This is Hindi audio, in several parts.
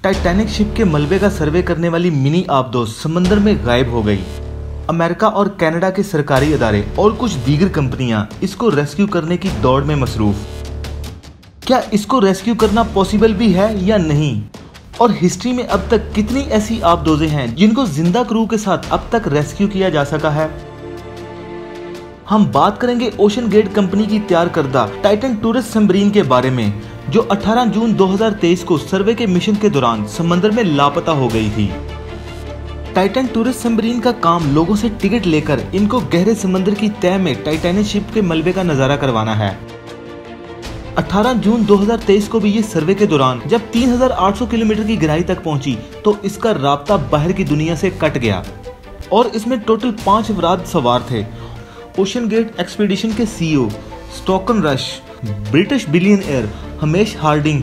टाइटैनिक शिप के मलबे का सर्वे करने वाली मिनी आबदोज समंदर में गायब हो गई। अमेरिका और कनाडा के सरकारी अदारे और कुछ दीगर कंपनियां इसको रेस्क्यू करने की दौड़ में मसरूफ। क्या इसको रेस्क्यू करना पॉसिबल भी है या नहीं, और हिस्ट्री में अब तक कितनी ऐसी आबदोजें हैं जिनको जिंदा क्रू के साथ अब तक रेस्क्यू किया जा सका है। हम बात करेंगे ओशन गेट कंपनी की तैयार करदा टाइटन टूरिस्ट सबमरीन के बारे में, जो 18 जून 2023 को सर्वे के मिशन के दौरान समंदर में लापता हो गई थी। टाइटन टूरिस्ट सबमरीन का काम लोगों से टिकट लेकर इनको गहरे समंदर की तह में टाइटैनिक शिप के मलबे का नजारा करवाना है। 18 जून 2023 को भी ये सर्वे के दौरान जब 3800 किलोमीटर की गहराई तक पहुंची तो इसका राब्ता बाहर की दुनिया से कट गया और इसमें टोटल 5 अफराद सवार थे। ओशन गेट एक्सपीडिशन के CEO Stockton Rush, British billionaire Hamish Harding,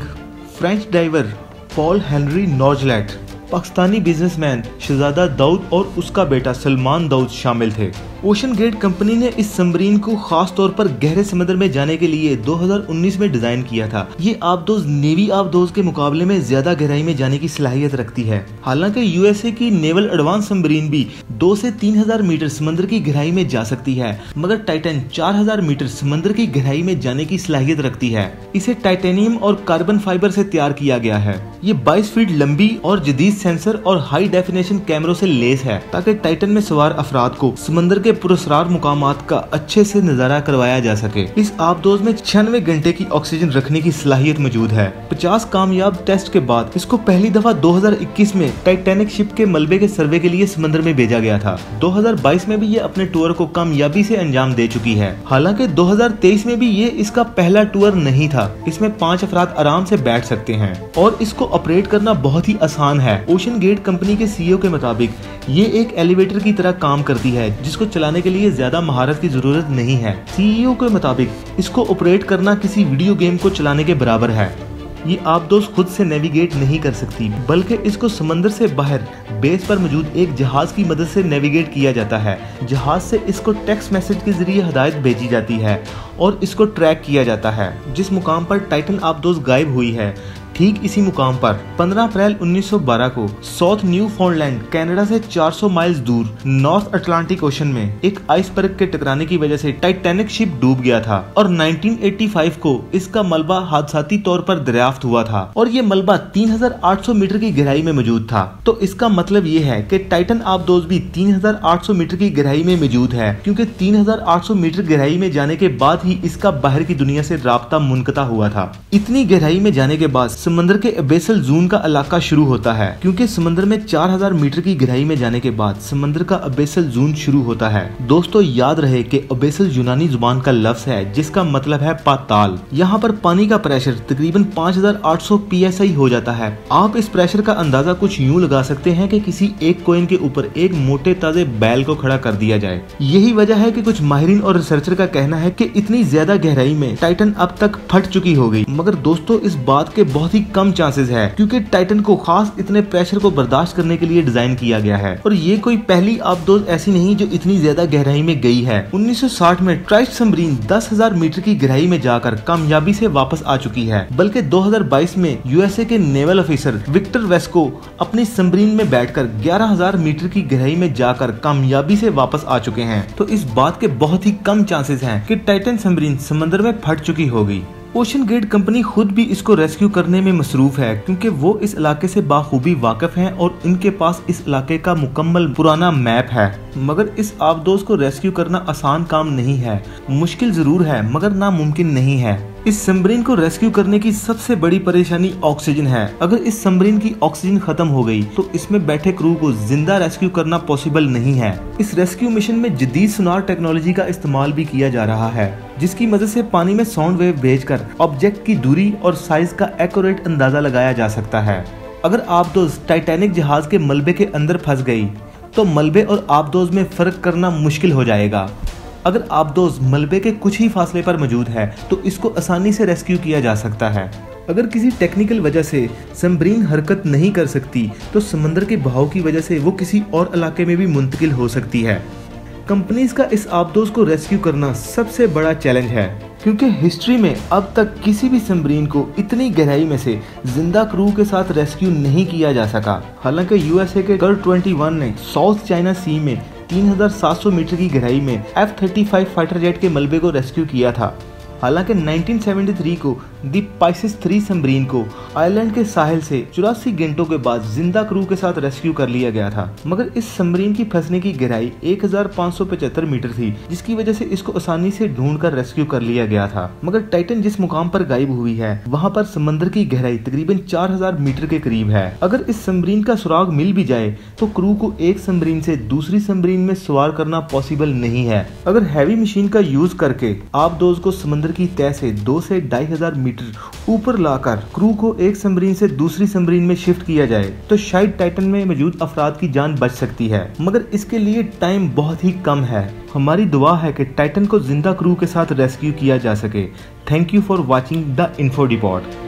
French diver Paul Henri Nargeolet, Pakistani businessman Shahzada Dawood और उसका बेटा सलमान दाऊद शामिल थे। ओशन गेट कंपनी ने इस सबमरीन को खास तौर पर गहरे समंदर में जाने के लिए 2019 में डिजाइन किया था। ये आबदोज नेवी आबदोज के मुकाबले में ज्यादा गहराई में जाने की सलाहियत रखती है। हालांकि यूएसए की नेवल एडवांस सबमरीन भी 2 से 3000 मीटर समंदर की गहराई में जा सकती है, मगर टाइटन 4000 मीटर समंदर की गहराई में जाने की सलाहियत रखती है। इसे टाइटेनियम और कार्बन फाइबर से तैयार किया गया है। ये 22 फीट लंबी और जदीद सेंसर और हाई डेफिनेशन कैमरों से लेस है ताकि टाइटन में सवार अफराद को समंदर के पुरस्कार मुकामात का अच्छे से नजारा करवाया जा सके। इस आबदोज में 96 घंटे की ऑक्सीजन रखने की सलाहियत मौजूद है। 50 कामयाब टेस्ट के बाद इसको पहली दफा 2021 में टाइटैनिक शिप के मलबे के सर्वे के लिए समंदर में भेजा गया था। 2022 में भी ये अपने टूर को कामयाबी से अंजाम दे चुकी है। हालांकि 2023 में भी ये इसका पहला टूर नहीं था। इसमें 5 अफराद आराम से बैठ सकते हैं और इसको ऑपरेट करना बहुत ही आसान है। ओशन गेट कंपनी के सीईओ के मुताबिक ये एक एलिवेटर की तरह काम करती है जिसको चलाने के लिए ज्यादा महारत की जरूरत नहीं है। सीईओ के मुताबिक इसको ऑपरेट करना किसी वीडियो गेम को चलाने के बराबर है। ये आबदोज खुद से नेविगेट नहीं कर सकती, बल्कि इसको समंदर से बाहर बेस पर मौजूद एक जहाज की मदद से नेविगेट किया जाता है। जहाज से इसको टेक्स्ट मैसेज के जरिए हिदायत भेजी जाती है और इसको ट्रैक किया जाता है। जिस मुकाम पर टाइटन आबदोज गायब हुई है, ठीक इसी मुकाम पर 15 अप्रैल 1912 को साउथ न्यू फाउंडलैंड कनाडा से 400 माइल्स दूर नॉर्थ अटलांटिक ओशन में एक आइसबर्ग के टकराने की वजह से टाइटैनिक शिप डूब गया था और 1985 को इसका मलबा हादसाती तौर पर दरियाफ्त हुआ था और ये मलबा 3800 मीटर की गहराई में मौजूद था। तो इसका मतलब ये है कि टाइटन आबदोज भी 3800 मीटर की गहराई में मौजूद है, क्योंकि 3800 मीटर गहराई में जाने के बाद ही इसका बाहर की दुनिया से राब्ता मुनक़ता हुआ था। इतनी गहराई में जाने के बाद समंदर के अबेसल जोन का इलाका शुरू होता है, क्योंकि समंदर में 4000 मीटर की गहराई में जाने के बाद समंदर का अबेसल जोन शुरू होता है। दोस्तों याद रहे कि अबेसल यूनानी जुबान का लफ्ज है जिसका मतलब है पाताल। यहाँ पर पानी का प्रेशर तकरीबन 5800 psi हो जाता है। आप इस प्रेशर का अंदाजा कुछ यूँ लगा सकते हैं कि किसी एक कॉइन के ऊपर एक मोटे ताजे बैल को खड़ा कर दिया जाए। यही वजह है कि कुछ माहिरीन और रिसर्चर का कहना है कि इतनी ज्यादा गहराई में टाइटन अब तक फट चुकी होगी। मगर दोस्तों इस बात के बहुत ही कम चांसेस है, क्योंकि टाइटन को खास इतने प्रेशर को बर्दाश्त करने के लिए डिजाइन किया गया है और ये कोई पहली आबदोज ऐसी नहीं जो इतनी ज्यादा गहराई में गई है। 1960 में ट्राइस्ट सबमरीन 10,000 मीटर की गहराई में जाकर कामयाबी से वापस आ चुकी है, बल्कि 2022 में यूएसए के नेवल ऑफिसर विक्टर वेस्को अपनी सबमरीन में बैठकर 11,000 मीटर की गहराई में जाकर कामयाबी से वापस आ चुके हैं। तो इस बात के बहुत ही कम चांसेस हैं कि टाइटन सबमरीन समंदर में फट चुकी होगी। ओशन गेट कंपनी खुद भी इसको रेस्क्यू करने में मसरूफ है, क्योंकि वो इस इलाके से बाखूबी वाकिफ हैं और इनके पास इस इलाके का मुकम्मल पुराना मैप है। मगर इस आबदोज को रेस्क्यू करना आसान काम नहीं है, मुश्किल जरूर है मगर नामुमकिन नहीं है। इस सबमरीन को रेस्क्यू करने की सबसे बड़ी परेशानी ऑक्सीजन है। अगर इस सबमरीन की ऑक्सीजन खत्म हो गई तो इसमें बैठे क्रू को जिंदा रेस्क्यू करना पॉसिबल नहीं है। इस रेस्क्यू मिशन में जदीद सोनार टेक्नोलॉजी का इस्तेमाल भी किया जा रहा है, जिसकी मदद से पानी में साउंड वेव भेजकर ऑब्जेक्ट की दूरी और साइज का एक्यूरेट अंदाजा लगाया जा सकता है। अगर आबदोज टाइटैनिक जहाज के मलबे के अंदर फंस गई तो मलबे और आबदोज में फर्क करना मुश्किल हो जाएगा। अगर आबदोज मलबे के कुछ ही फासले पर मौजूद है तो इसको आसानी से रेस्क्यू किया जा सकता है। अगर किसी टेक्निकल वजह से सबमरीन हरकत नहीं कर सकती तो समंदर के बहाव की वजह से वो किसी और इलाके में भी मुंतकिल हो सकती है। कंपनीज का इस आबदोज को रेस्क्यू करना सबसे बड़ा चैलेंज है। क्योंकि हिस्ट्री में अब तक किसी भी सबमरीन को इतनी गहराई में से जिंदा क्रू के साथ रेस्क्यू नहीं किया जा सका। हालांकि यूएसए के कर्व 21 ने साउथ चाइना सी में 3700 मीटर की गहराई में F-35 फाइटर जेट के मलबे को रेस्क्यू किया था। हालांकि 1973 को दी पाइसिस 3 सबमरीन को आयरलैंड के साहिल से 84 घंटों के बाद जिंदा क्रू के साथ रेस्क्यू कर लिया गया था, मगर इस सबमरीन की फंसने की गहराई 1575 मीटर थी, जिसकी वजह से इसको आसानी से ढूंढकर रेस्क्यू कर लिया गया था। मगर टाइटन जिस मुकाम पर गायब हुई है वहां पर समंदर की गहराई तकरीबन 4000 मीटर के करीब है। अगर इस सबमरीन का सुराग मिल भी जाए तो क्रू को एक सबमरीन से दूसरी सबमरीन में सवार करना पॉसिबल नहीं है। अगर हैवी मशीन का यूज करके आबदोज को समंदर की तह से 2 से 2500 मीटर ऊपर लाकर क्रू को एक सबमरीन से दूसरी सबमरीन में शिफ्ट किया जाए तो शायद टाइटन में मौजूद अफराद की जान बच सकती है, मगर इसके लिए टाइम बहुत ही कम है। हमारी दुआ है कि टाइटन को जिंदा क्रू के साथ रेस्क्यू किया जा सके। Thank you for watching the info depot.